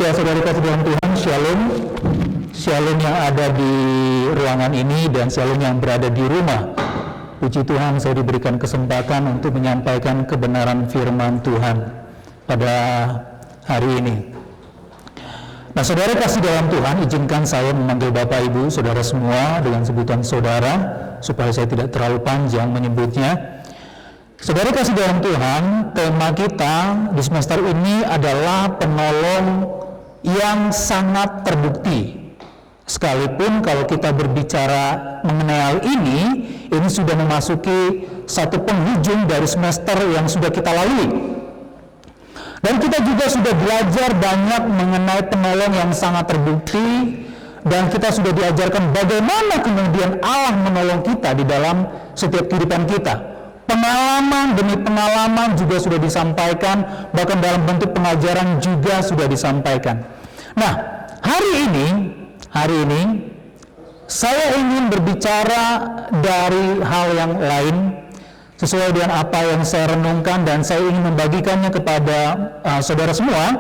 Ya, saudara kasih dalam Tuhan, Shalom. Shalom yang ada di ruangan ini dan Shalom yang berada di rumah. Puji Tuhan, saya diberikan kesempatan untuk menyampaikan kebenaran firman Tuhan pada hari ini. Nah, saudara kasih dalam Tuhan, izinkan saya memanggil Bapak Ibu, saudara semua dengan sebutan saudara, supaya saya tidak terlalu panjang menyebutnya. Saudara kasih dalam Tuhan, tema kita di semester ini adalah penolong yang sangat terbukti. Sekalipun kalau kita berbicara mengenai hal ini sudah memasuki satu penghujung dari semester yang sudah kita lalui. Dan kita juga sudah belajar banyak mengenai penolong yang sangat terbukti, dan kita sudah diajarkan bagaimana kemudian Allah menolong kita di dalam setiap kehidupan kita. Pengalaman demi pengalaman juga sudah disampaikan, bahkan dalam bentuk pengajaran juga sudah disampaikan. Nah, hari ini saya ingin berbicara dari hal yang lain sesuai dengan apa yang saya renungkan, dan saya ingin membagikannya kepada saudara semua.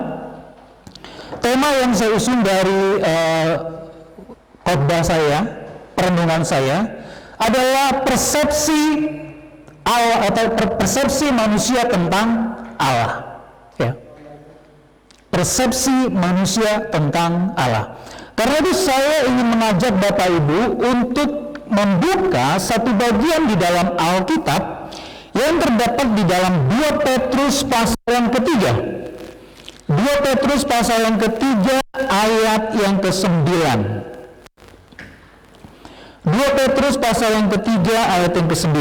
Tema yang saya usung dari khotbah saya, perenungan saya, adalah persepsi Allah atau persepsi manusia tentang Allah. Ya. Persepsi manusia tentang Allah. Karena itu saya ingin mengajak Bapak Ibu untuk membuka satu bagian di dalam Alkitab yang terdapat di dalam 2 Petrus pasal yang ketiga. 2 Petrus pasal yang ketiga ayat yang ke-9. 2 Petrus pasal yang ketiga ayat yang ke-9.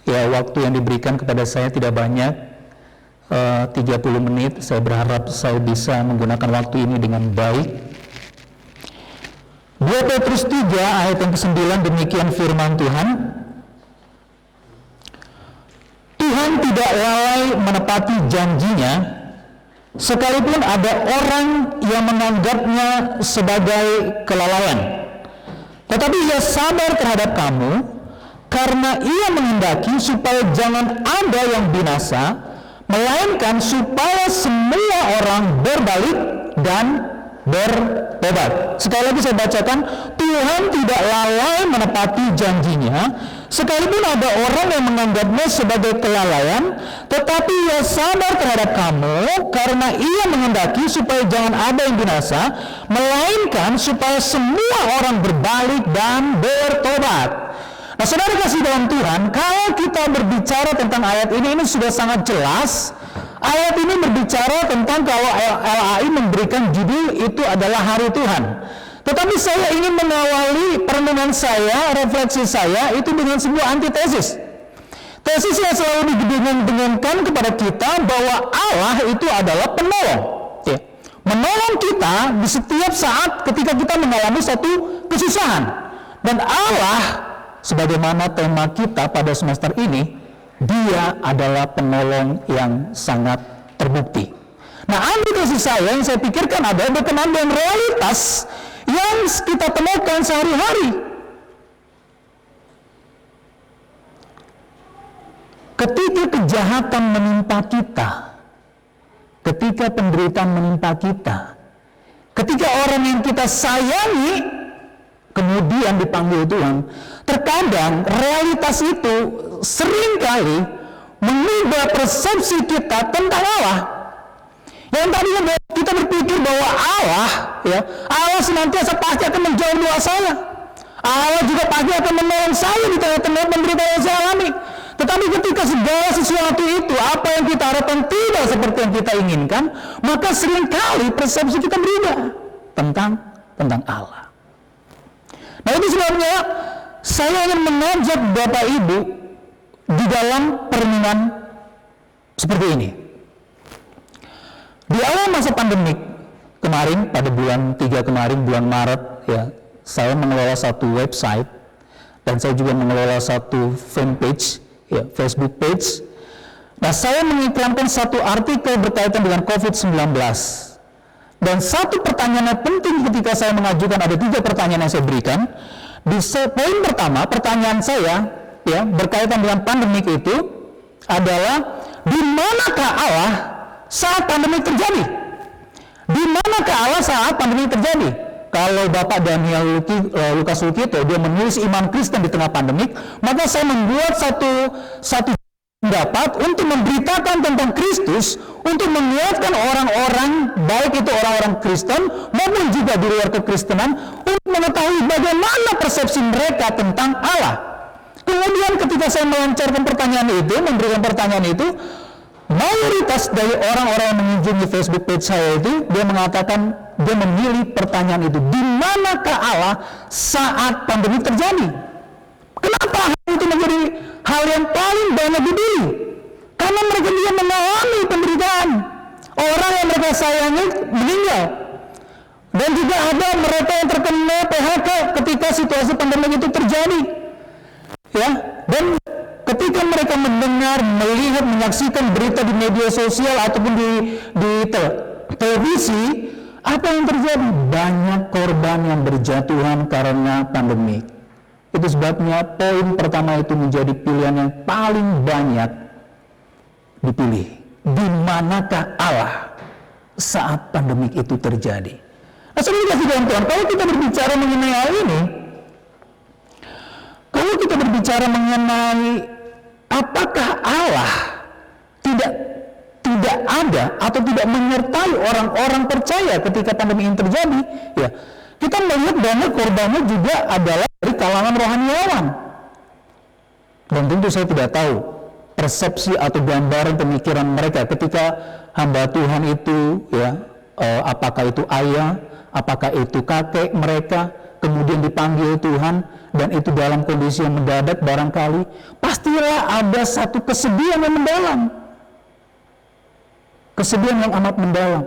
Ya, waktu yang diberikan kepada saya tidak banyak, 30 menit. Saya berharap saya bisa menggunakan waktu ini dengan baik. 2 Petrus 3 ayat yang ke-9, demikian firman Tuhan. Tuhan tidak lalai menepati janjinya, sekalipun ada orang yang menganggapnya sebagai kelalaian. Tetapi ia sabar terhadap kamu, karena ia menghendaki supaya jangan ada yang binasa, melainkan supaya semua orang berbalik dan bertobat. Sekali lagi saya bacakan, Tuhan tidak lalai menepati janjinya, sekalipun ada orang yang menganggapnya sebagai kelalaian, tetapi ia sabar terhadap kamu, karena ia menghendaki supaya jangan ada yang binasa, melainkan supaya semua orang berbalik dan bertobat. Nah, saudara kasih dalam Tuhan, kalau kita berbicara tentang ayat ini sudah sangat jelas. Ayat ini berbicara tentang kalau LAI memberikan judul itu adalah Hari Tuhan. Tetapi saya ingin mengawali perenungan saya, refleksi saya itu dengan sebuah antitesis. Tesis yang selalu didengungkan kepada kita bahwa Allah itu adalah penolong. Ya. Menolong kita di setiap saat ketika kita mengalami satu kesusahan. Dan Allah, sebagaimana tema kita pada semester ini, Dia adalah penolong yang sangat terbukti. Nah, antitesis saya yang saya pikirkan adalah berkenaan dengan realitas yang kita temukan sehari-hari. Ketika kejahatan menimpa kita, ketika penderitaan menimpa kita, ketika orang yang kita sayangi kemudian dipanggil Tuhan, terkadang realitas itu seringkali mengubah persepsi kita tentang Allah. Yang tadinya kita berpikir bahwa Allah senantiasa pasti akan menjauh doa saya. Allah juga pasti akan menolong saya di tengah-tengah penderitaan yang saya alami. Tetapi ketika segala sesuatu itu, apa yang kita harapkan tidak seperti yang kita inginkan, maka seringkali persepsi kita berubah tentang Allah. Nah, itu sebabnya saya ingin mengajak Bapak Ibu di dalam perenungan seperti ini. Di awal masa pandemik kemarin, pada bulan 3 kemarin, bulan Maret, ya, saya mengelola satu website dan saya juga mengelola satu fanpage, ya, Facebook page. Nah, saya mengiklankan satu artikel berkaitan dengan COVID-19. Dan satu pertanyaan yang penting ketika saya mengajukan, ada 3 pertanyaan yang saya berikan. Di poin pertama, pertanyaan saya berkaitan dengan pandemik itu adalah, di manakah Allah saat pandemik terjadi? Di manakah Allah saat pandemi terjadi? Kalau Bapak Daniel Lukas Lukito dia menulis iman Kristen di tengah pandemik, maka saya membuat satu pendapat untuk memberitakan tentang Kristus, untuk menguatkan orang-orang, baik itu orang-orang Kristen maupun juga di luar kekristenan, untuk mengetahui bagaimana persepsi mereka tentang Allah. Kemudian ketika saya melancarkan pertanyaan itu, memberikan pertanyaan itu, mayoritas dari orang-orang yang mengunjungi Facebook page saya itu, dia mengatakan, dia memilih pertanyaan itu, di manakah Allah saat pandemi terjadi? Kenapa hal itu menjadi hal yang paling banyak dipilih? Karena mereka juga mengalami penderitaan. Orang yang mereka sayangi meninggal. Dan juga ada mereka yang terkena PHK ketika situasi pandemi itu terjadi. Ya, dan ketika mereka mendengar, melihat, menyaksikan berita di media sosial ataupun di televisi, apa yang terjadi? Banyak korban yang berjatuhan karena pandemi. Itu sebabnya poin pertama itu menjadi pilihan yang paling banyak dipilih. Di manakah Allah saat pandemik itu terjadi? Nah, saudara kasih dalam Tuhan, kalau kita berbicara mengenai hal ini, kalau kita berbicara mengenai apakah Allah tidak ada atau tidak menyertai orang-orang percaya ketika pandemi ini terjadi, ya kita melihat banyak korbannya juga adalah dari kalangan rohaniawan. Dan tentu saya tidak tahu persepsi atau gambaran pemikiran mereka ketika hamba Tuhan itu, ya, apakah itu ayah, apakah itu kakek mereka, kemudian dipanggil Tuhan, dan itu dalam kondisi yang mendadak barangkali, pastilah ada satu kesedihan yang mendalam. Kesedihan yang amat mendalam.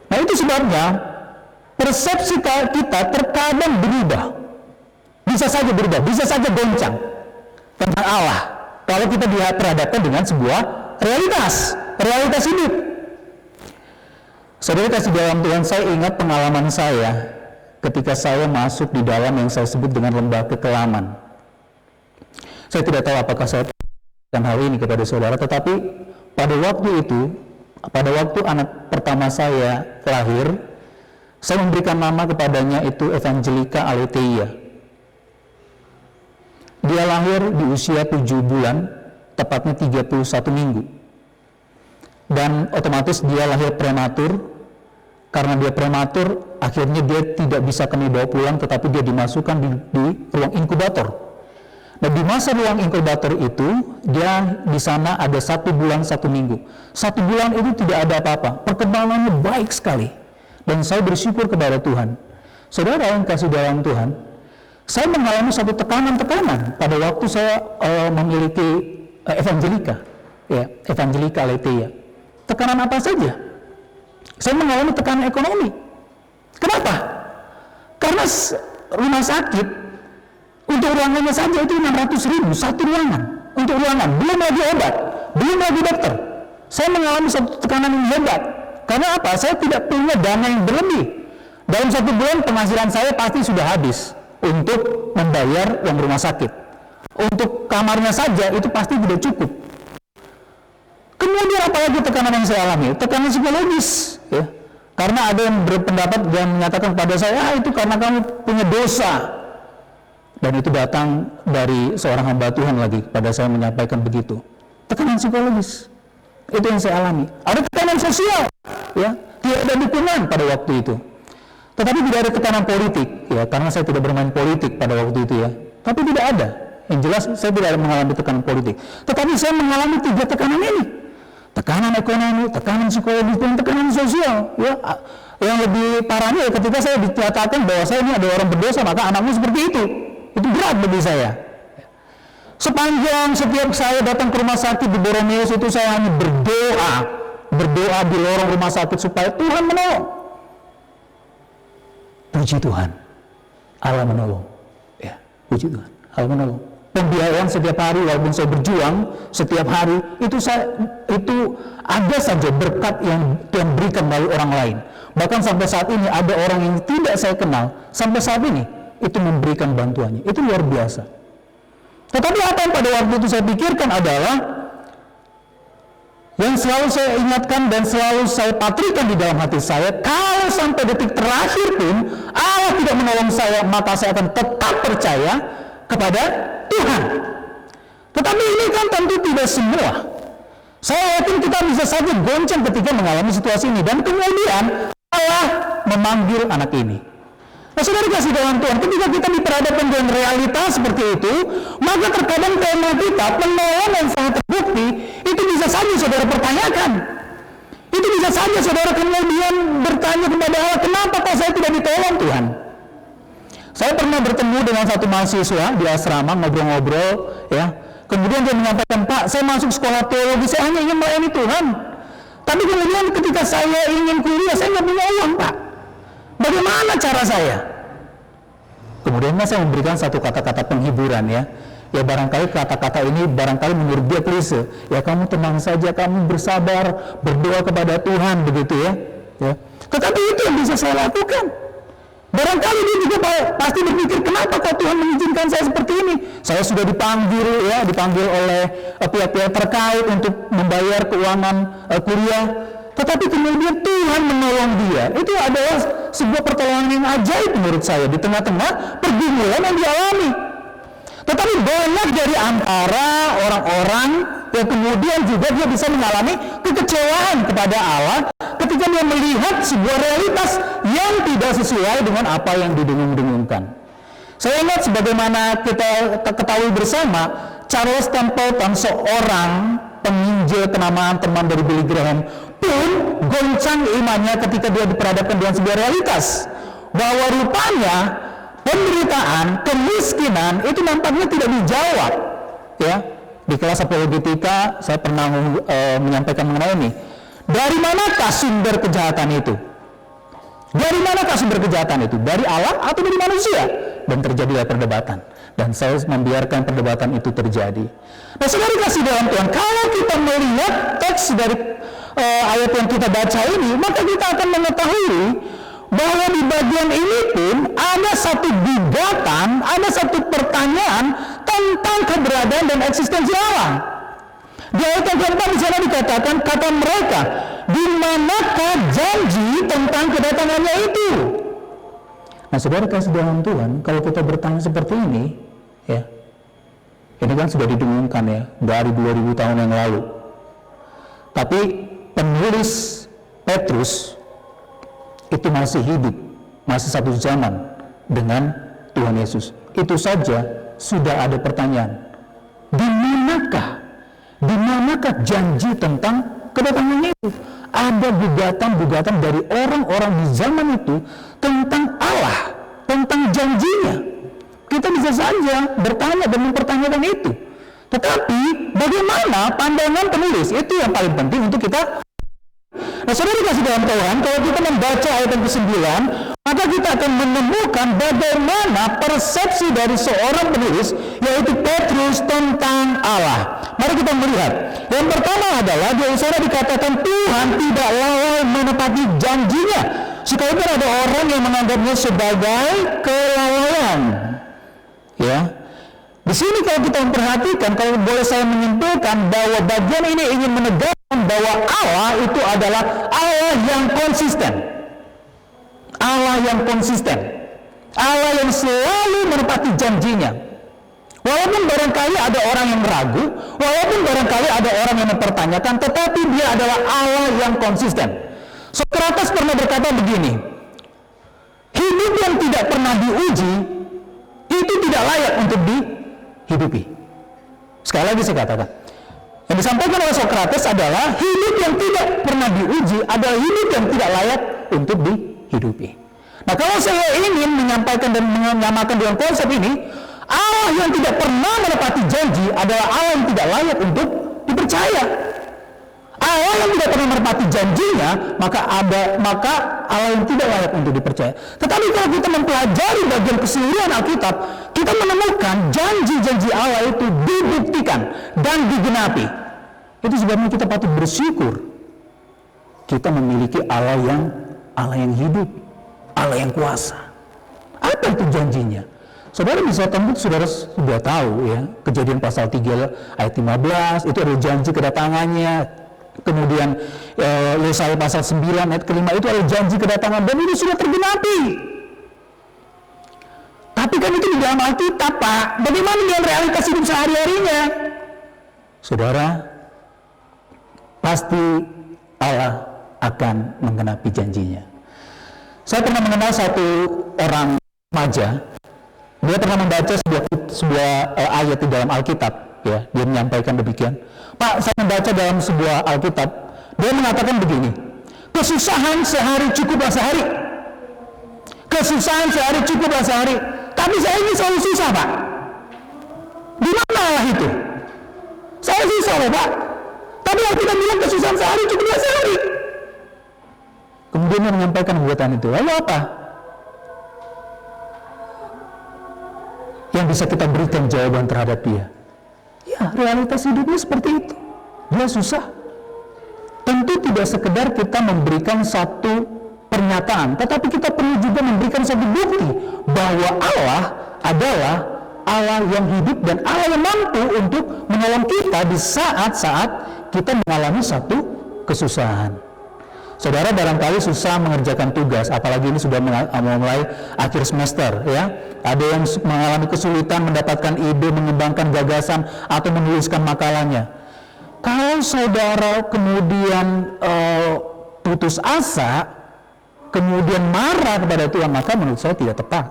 Nah, itu sebabnya persepsi kita terkadang berubah. Bisa saja berubah, bisa saja goncang tentang Allah kalau kita dihadapkan dengan sebuah realitas hidup. Saudara kasih dalam Tuhan, saya ingat pengalaman saya ketika saya masuk di dalam yang saya sebut dengan lembah kekelaman. Saya tidak tahu apakah saya akan hal ini kepada saudara, tetapi pada waktu itu, pada waktu anak pertama saya lahir, saya memberikan nama kepadanya itu Evangelika Aletheia. Dia lahir di usia 7 bulan, tepatnya 31 minggu. Dan otomatis dia lahir prematur. Karena dia prematur, akhirnya dia tidak bisa kami bawa pulang, tetapi dia dimasukkan di ruang inkubator. Nah, di masa ruang inkubator itu, dia di sana ada 1 bulan 1 minggu. 1 bulan itu tidak ada apa-apa, perkembangannya baik sekali. Dan saya bersyukur kepada Tuhan. Saudara yang kasih dalam Tuhan, saya mengalami satu tekanan-tekanan pada waktu saya memiliki Evangelika, ya, Evangelika Aletheia. Tekanan apa saja? Saya mengalami tekanan ekonomi. Kenapa? Karena rumah sakit untuk ruangannya saja itu 600.000 satu ruangan, untuk ruangan, belum lagi obat, belum lagi dokter. Saya mengalami satu tekanan yang hebat. Karena apa? Saya tidak punya dana yang berlebih. Dalam 1 bulan penghasilan saya pasti sudah habis untuk membayar uang rumah sakit. Untuk kamarnya saja itu pasti tidak cukup. Kemudian apalagi tekanan yang saya alami? Tekanan psikologis, ya. Karena ada yang berpendapat dan menyatakan kepada saya, itu karena kamu punya dosa. Dan itu datang dari seorang hamba Tuhan lagi kepada saya menyampaikan begitu. Tekanan psikologis, itu yang saya alami. Ada tekanan sosial, ya, tidak ada dukungan pada waktu itu. Tetapi tidak ada tekanan politik, ya, karena saya tidak bermain politik pada waktu itu, ya. Tapi tidak ada. Yang jelas saya tidak mengalami tekanan politik. Tetapi saya mengalami 3 tekanan ini. Tekanan ekonomi, tekanan psikologis, dan tekanan sosial. Ya, yang lebih parahnya ketika saya dikatakan bahwa saya ini ada orang berdosa, maka anakmu seperti itu. Itu berat bagi saya. Sepanjang setiap saya datang ke rumah sakit di Boromeus itu saya hanya berdoa di lorong rumah sakit supaya Tuhan menolong. Puji Tuhan, Allah menolong. Ya, puji Tuhan, Allah menolong. Pembiayaan setiap hari, walaupun saya berjuang setiap hari, itu ada saja berkat yang Tuhan berikan melalui orang lain. Bahkan sampai saat ini ada orang yang tidak saya kenal, sampai saat ini itu memberikan bantuannya. Itu luar biasa. Tetapi apa yang pada waktu itu saya pikirkan adalah, Yang selalu saya ingatkan dan selalu saya patrikan di dalam hati saya, kalau sampai detik terakhir pun Allah tidak menolong saya, maka saya akan tetap percaya kepada Tuhan. Tetapi ini kan tentu tidak semua. Saya yakin kita bisa saja goncang ketika mengalami situasi ini, dan kemudian Allah memanggil anak ini. Nah, saudara kasih dalam Tuhan, ketika kita diperhadapkan dengan realitas seperti itu, maka terkadang tema kita, penolong yang sangat terbukti, itu bisa saja saudara pertanyakan. Itu bisa saja saudara kemudian bertanya kepada Allah, kenapa kok saya tidak ditolong Tuhan? Saya pernah bertemu dengan satu mahasiswa di asrama, ngobrol-ngobrol, ya. Kemudian dia menyampaikan, Pak, saya masuk sekolah teologi, saya hanya ingin melayani Tuhan. Tapi kemudian ketika saya ingin kuliah, saya nggak punya uang, Pak. Bagaimana cara saya? Kemudian saya memberikan satu kata-kata penghiburan, ya. Ya barangkali kata-kata ini barangkali menurut dia klise. Ya kamu tenang saja, kamu bersabar, berdoa kepada Tuhan, begitu ya. Ya. Tetapi itu yang bisa saya lakukan. Barangkali dia juga pasti berpikir, kenapa kok Tuhan mengizinkan saya seperti ini? Saya sudah dipanggil oleh pihak-pihak terkait untuk membayar keuangan kuliah. Tetapi kemudian Tuhan menolong dia. Itu adalah sebuah pertolongan yang ajaib menurut saya di tengah-tengah pergumulan yang dialami. Tetapi banyak dari antara orang-orang yang kemudian juga dia bisa mengalami kekecewaan kepada Allah ketika dia melihat sebuah realitas yang tidak sesuai dengan apa yang didengung-dengungkan. Saya ingat sebagaimana kita ketahui bersama, Charles Templeton, seorang penginjil kenamaan teman dari Billy Graham, pun goncang imannya ketika dia diperhadapkan dengan sebuah realitas bahwa rupanya penderitaan, kemiskinan itu nampaknya tidak dijawab. Ya, di kelas apologetika saya pernah menyampaikan mengenai ini. Dari manakah sumber kejahatan itu? Dari manakah sumber kejahatan itu? Dari Allah atau dari manusia? Dan terjadilah perdebatan. Dan saya membiarkan perdebatan itu terjadi. Nah, saudara kasih dalam Tuhan, kalau kita melihat teks dari ayat yang kita baca ini, maka kita akan mengetahui bahwa di bagian ini pun ada satu gugatan, ada satu pertanyaan tentang keberadaan dan eksistensi Allah. Di ayat yang keempat di sana dikatakan, kata mereka, di manakah janji tentang kedatangannya itu? Nah, saudara kasih dalam Tuhan, kalau kita bertanya seperti ini, ya, ini kan sudah didengungkan ya dari 2000 tahun yang lalu. Tapi penulis Petrus itu masih hidup, masih satu zaman dengan Tuhan Yesus. Itu saja sudah ada pertanyaan. Di manakah janji tentang kedatangannya itu? Ada gugatan-gugatan dari orang-orang di zaman itu tentang Allah, tentang janjinya. Kita bisa saja bertanya dan mempertanyakan itu. Tetapi bagaimana pandangan penulis? Itu yang paling penting untuk kita. Nah, saudara kasih dalam Tuhan, kalau kita membaca ayat yang ke-9, maka kita akan menemukan bagaimana persepsi dari seorang penulis, yaitu Petrus, tentang Allah. Mari kita melihat. Yang pertama adalah di sana dikatakan Tuhan tidak lalai menepati janjinya. Sekalipun ada orang yang menganggapnya sebagai kelalaian. Ya. Di sini kalau kita memperhatikan, kalau boleh saya menyimpulkan bahwa bagian ini ingin menegaskan bahwa Allah itu adalah Allah yang konsisten. Allah yang konsisten. Allah yang selalu menepati janjinya. Walaupun barangkali ada orang yang ragu, walaupun barangkali ada orang yang mempertanyakan, tetapi dia adalah Allah yang konsisten. Sokrates pernah berkata begini, hidup yang tidak pernah diuji, itu tidak layak untuk dihidupi. Sekali lagi saya katakan, yang disampaikan oleh Sokrates adalah hidup yang tidak pernah diuji adalah hidup yang tidak layak untuk dihidupi. Nah, kalau saya ingin menyampaikan dan menyamakan dengan konsep ini, Allah yang tidak pernah menepati janji adalah Allah yang tidak layak untuk dipercaya. Allah yang tidak pernah menepati janjinya, maka Allah yang tidak layak untuk dipercaya. Tetapi kalau kita mempelajari bagian keseluruhan Alkitab, kita menemukan janji-janji Allah itu dibuktikan dan digenapi. Itu sebabnya kita patut bersyukur. Kita memiliki Allah yang hidup, Allah yang kuasa. Apa itu janjinya? Saudara bisa tentu saudara sudah tahu ya, Kejadian pasal 3 ayat 15 itu adalah janji kedatangannya Kemudian Yesaya pasal 9 ayat ke-5 itu adalah janji kedatangan dan itu sudah tergenapi. Tapi kan itu di dalam Alkitab, Pak. Bagaimana dengan realitas hidup sehari-harinya? Saudara, pasti Allah akan menggenapi janjinya. Saya pernah mengenal satu orang remaja. Dia pernah membaca sebuah ayat di dalam Alkitab. Ya, dia menyampaikan demikian. Pak, saya membaca dalam sebuah Alkitab, dia mengatakan begini, kesusahan sehari cukuplah sehari. Kesusahan sehari cukuplah sehari. Tapi saya ini selalu susah, Pak. Di mana Allah itu? Saya susah loh, Pak. Tapi Alkitab bilang kesusahan sehari cukuplah sehari. Kemudian dia menyampaikan buatan itu. Lalu apa yang bisa kita berikan jawaban terhadap dia? Ya, realitas hidupnya seperti itu. Dia susah. Tentu tidak sekedar kita memberikan satu pernyataan, tetapi kita perlu juga memberikan satu bukti bahwa Allah adalah Allah yang hidup dan Allah yang mampu untuk menolong kita di saat-saat kita mengalami satu kesusahan. Saudara barangkali susah mengerjakan tugas, apalagi ini sudah mulai akhir semester, ya. Ada yang mengalami kesulitan mendapatkan ide, mengembangkan gagasan, atau menuliskan makalahnya. Kalau saudara kemudian putus asa, kemudian marah kepada Tuhan, maka menurut saya tidak tepat.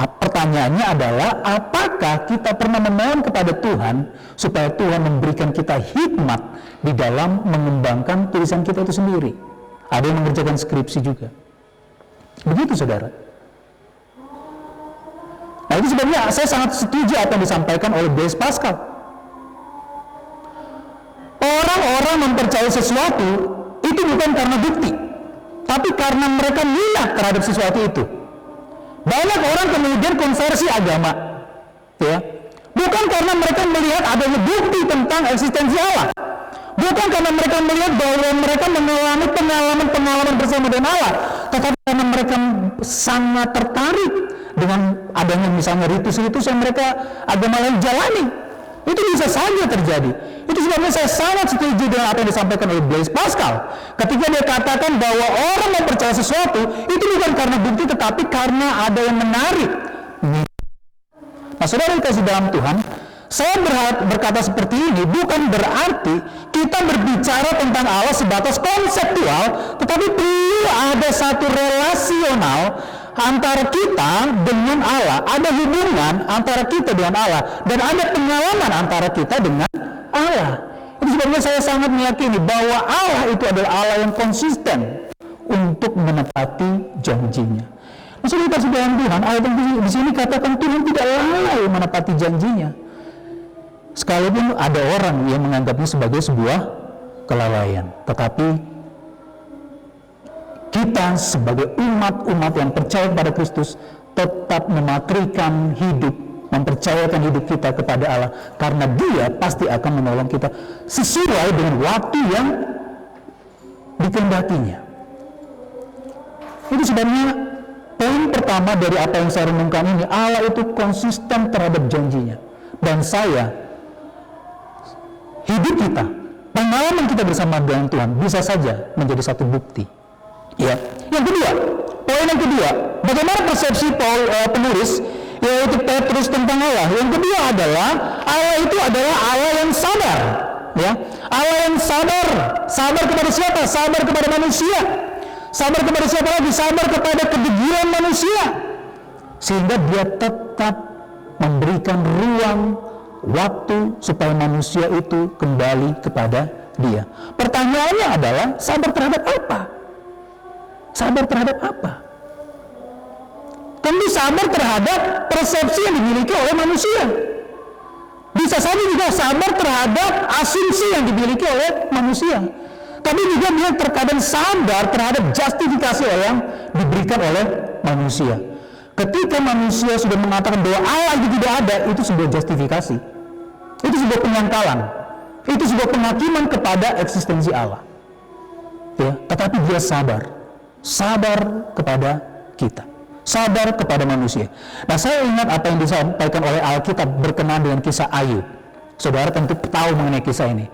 Pertanyaannya adalah, apakah kita pernah memohon kepada Tuhan supaya Tuhan memberikan kita hikmat di dalam mengembangkan tulisan kita itu sendiri? Ada yang mengerjakan skripsi juga. Begitu, saudara. Nah, itu sebenarnya saya sangat setuju apa yang disampaikan oleh Blaise Pascal. Orang-orang mempercayai sesuatu itu bukan karena bukti, tapi karena mereka minat terhadap sesuatu itu. Banyak orang kemudian konversi agama, ya, bukan karena mereka melihat adanya bukti tentang eksistensi Allah, bukan karena mereka melihat bahwa mereka mengalami pengalaman bersama dengan Allah, tetapi karena mereka sangat tertarik dengan adanya misalnya ritus-ritus yang mereka agama lain jalani. Itu bisa saja terjadi. Itu sebabnya saya sangat setuju dengan apa yang disampaikan oleh Blaise Pascal ketika dia katakan bahwa orang yang percaya sesuatu itu bukan karena bukti, tetapi karena ada yang menarik. Nah, saudara dikasih dalam Tuhan, saya berkata seperti ini bukan berarti kita berbicara tentang Allah sebatas konseptual, tetapi perlu ada satu relasional antara kita dengan Allah, ada hubungan antara kita dengan Allah, dan ada pengalaman antara kita dengan Allah. Itu sebabnya saya sangat meyakini bahwa Allah itu adalah Allah yang konsisten untuk menepati janjinya. Maksudnya kita sudah dalam Tuhan, ayat yang di sini katakan Tuhan tidak lalai menepati janjinya. Sekalipun ada orang yang menganggapnya sebagai sebuah kelalaian, tetapi kita sebagai umat-umat yang percaya kepada Kristus tetap mematrikan hidup, mempercayakan hidup kita kepada Allah, karena Dia pasti akan menolong kita sesuai dengan waktu yang dikehendakinya. Itu sebabnya poin pertama dari apa yang saya renungkan ini, Allah itu konsisten terhadap janjinya. Dan hidup kita, pengalaman kita bersama dengan Tuhan bisa saja menjadi satu bukti. Ya. Yang kedua, poin yang kedua, bagaimana persepsi penulis yaitu Petrus tentang Allah. Yang kedua adalah Allah itu adalah Allah yang sabar, ya. Allah yang sabar. Sabar kepada siapa? Sabar kepada manusia. Sabar kepada siapa lagi? Sabar kepada kedegilan manusia. Sehingga Dia tetap memberikan ruang, waktu supaya manusia itu kembali kepada Dia. Pertanyaannya adalah sabar terhadap apa? Sabar terhadap apa? Tentu sabar terhadap persepsi yang dimiliki oleh manusia. Bisa saja juga sabar terhadap asumsi yang dimiliki oleh manusia. Tapi juga dia terkadang sabar terhadap justifikasi yang diberikan oleh manusia. Ketika manusia sudah mengatakan bahwa Allah itu tidak ada, itu sebuah justifikasi. Itu sebuah penyangkalan. Itu sebuah penghakiman kepada eksistensi Allah. Ya, tetapi dia sabar. Sabar kepada kita, sabar kepada manusia. Nah, saya ingat apa yang disampaikan oleh Alkitab berkenaan dengan kisah Ayub. Saudara tentu tahu mengenai kisah ini.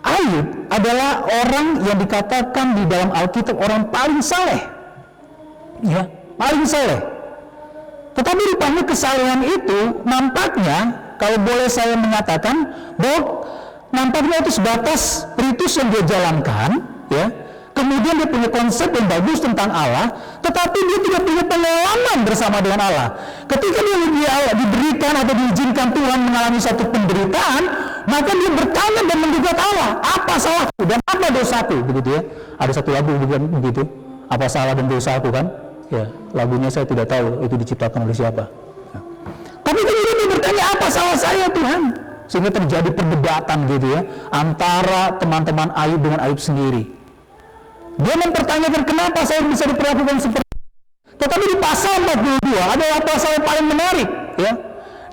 Ayub adalah orang yang dikatakan di dalam Alkitab orang paling saleh, ya, paling saleh. Tetapi rupanya kesalehan itu nampaknya, kalau boleh saya mengatakan, bahwa nampaknya itu sebatas ritus yang dia jalankan, ya. Kemudian dia punya konsep yang bagus tentang Allah, tetapi dia tidak punya pengalaman bersama dengan Allah. Ketika dia diberikan atau diizinkan Tuhan mengalami satu penderitaan, maka dia bertanya dan menggugat Allah, apa salahku dan apa dosaku, begitu ya. Ada satu lagu begitu, apa salah dan dosaku, kan? Ya, lagunya saya tidak tahu itu diciptakan oleh siapa. Ya. Tapi kemudian dia bertanya, apa salah saya Tuhan? Sehingga terjadi perdebatan gitu ya, antara teman-teman Ayub dengan Ayub sendiri. Dia mempertanyakan kenapa saya bisa diperlakukan seperti itu. Tetapi di pasal 42 adalah pasal yang paling menarik, ya.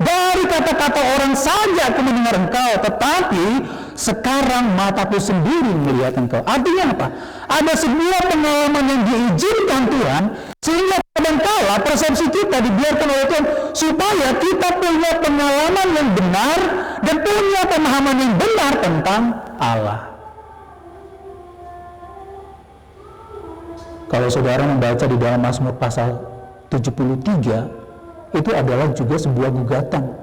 Dari kata-kata orang saja aku mendengar engkau, tetapi sekarang mataku sendiri melihat engkau. Artinya apa? Ada sebuah pengalaman yang diizinkan Tuhan, sehingga kadangkala persepsi kita dibiarkan oleh Tuhan supaya kita punya pengalaman yang benar dan punya pemahaman yang benar tentang Allah. Kalau saudara membaca di dalam Mazmur pasal 73, itu adalah juga sebuah gugatan,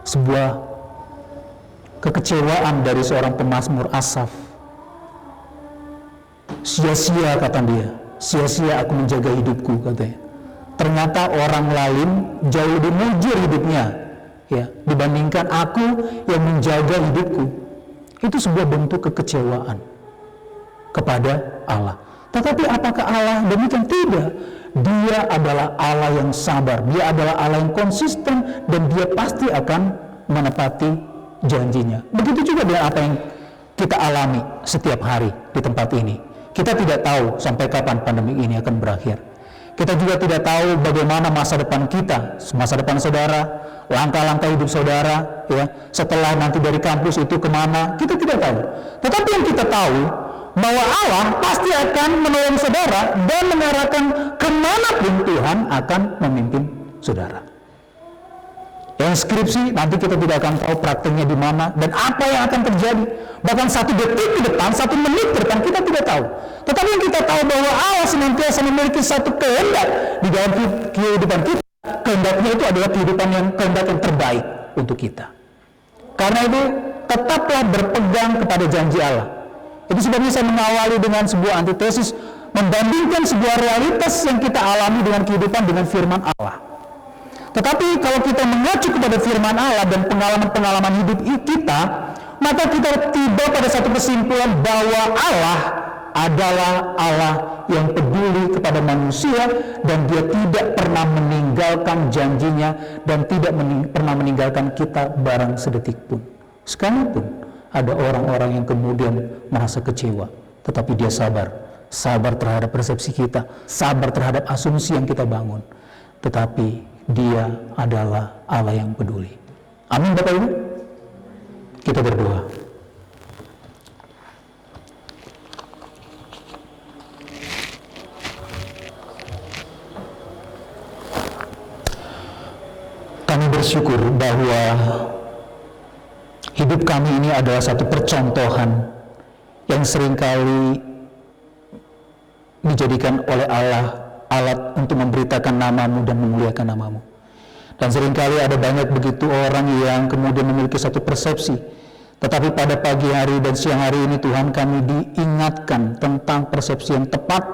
sebuah kekecewaan dari seorang pemazmur Asaf. Sia-sia, kata dia, sia-sia aku menjaga hidupku, katanya. Ternyata orang lain jauh lebih mujur hidupnya, ya, dibandingkan aku yang menjaga hidupku. Itu sebuah bentuk kekecewaan kepada Allah. Tetapi apakah Allah demikian? Tidak. Dia adalah Allah yang sabar, dia adalah Allah yang konsisten, dan dia pasti akan menepati janjinya. Begitu juga dengan apa yang kita alami setiap hari di tempat ini. Kita tidak tahu sampai kapan pandemi ini akan berakhir. Kita juga tidak tahu bagaimana masa depan kita, masa depan saudara, langkah-langkah hidup saudara, ya, setelah nanti dari kampus itu kemana, kita tidak tahu. Tetapi yang kita tahu, bahwa Allah pasti akan menolong saudara dan mengarahkan kemanapun Tuhan akan memimpin saudara. Yang skripsi nanti kita tidak akan tahu prakteknya di mana dan apa yang akan terjadi. Bahkan 1 detik ke depan, 1 menit ke depan kita tidak tahu. Tetapi yang kita tahu bahwa Allah senantiasa memiliki satu kehendak di dalam kehidupan kita. Kehendaknya itu adalah kehidupan yang kehendak yang terbaik untuk kita. Karena itu tetaplah berpegang kepada janji Allah. Itu sebabnya saya mengawali dengan sebuah antitesis, membandingkan sebuah realitas yang kita alami dengan kehidupan dengan firman Allah. Tetapi kalau kita mengacu kepada firman Allah dan pengalaman-pengalaman hidup kita, maka kita tiba pada satu kesimpulan bahwa Allah adalah Allah yang peduli kepada manusia, dan dia tidak pernah meninggalkan janjinya dan tidak pernah meninggalkan kita barang sedetik pun. Sekalipun ada orang-orang yang kemudian merasa kecewa, tetapi dia sabar terhadap persepsi kita, sabar terhadap asumsi yang kita bangun, tetapi dia adalah Allah yang peduli. Amin Bapak Ibu. Kita berdoa. Kami bersyukur bahwa hidup kami ini adalah satu percontohan yang seringkali dijadikan oleh Allah alat untuk memberitakan nama-Mu dan memuliakan nama-Mu. Dan seringkali ada banyak begitu orang yang kemudian memiliki satu persepsi. Tetapi pada pagi hari dan siang hari ini Tuhan, kami diingatkan tentang persepsi yang tepat,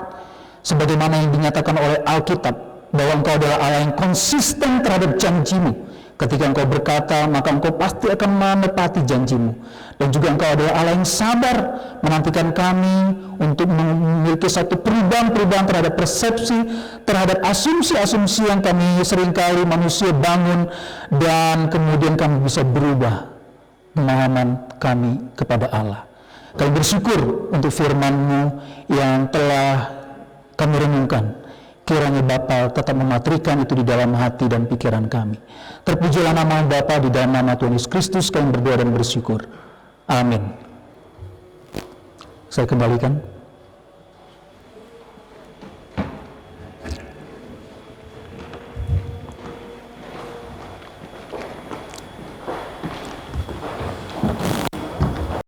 sebagaimana yang dinyatakan oleh Alkitab, bahwa Engkau adalah Allah yang konsisten terhadap janji-Mu. Ketika Engkau berkata, maka Engkau pasti akan menepati janji-Mu. Dan juga Engkau adalah Allah yang sabar menantikan kami untuk memiliki satu perubahan-perubahan terhadap persepsi, terhadap asumsi-asumsi yang kami seringkali manusia bangun, dan kemudian kami bisa berubah pemahaman kami kepada Allah. Kami bersyukur untuk firman-Mu yang telah kami renungkan. Kiranya Bapa tetap mematrikan itu di dalam hati dan pikiran kami. Terpujilah nama Bapa, di dalam nama Tuhan Yesus Kristus kami berdoa dan bersyukur. Amin. Saya kembalikan.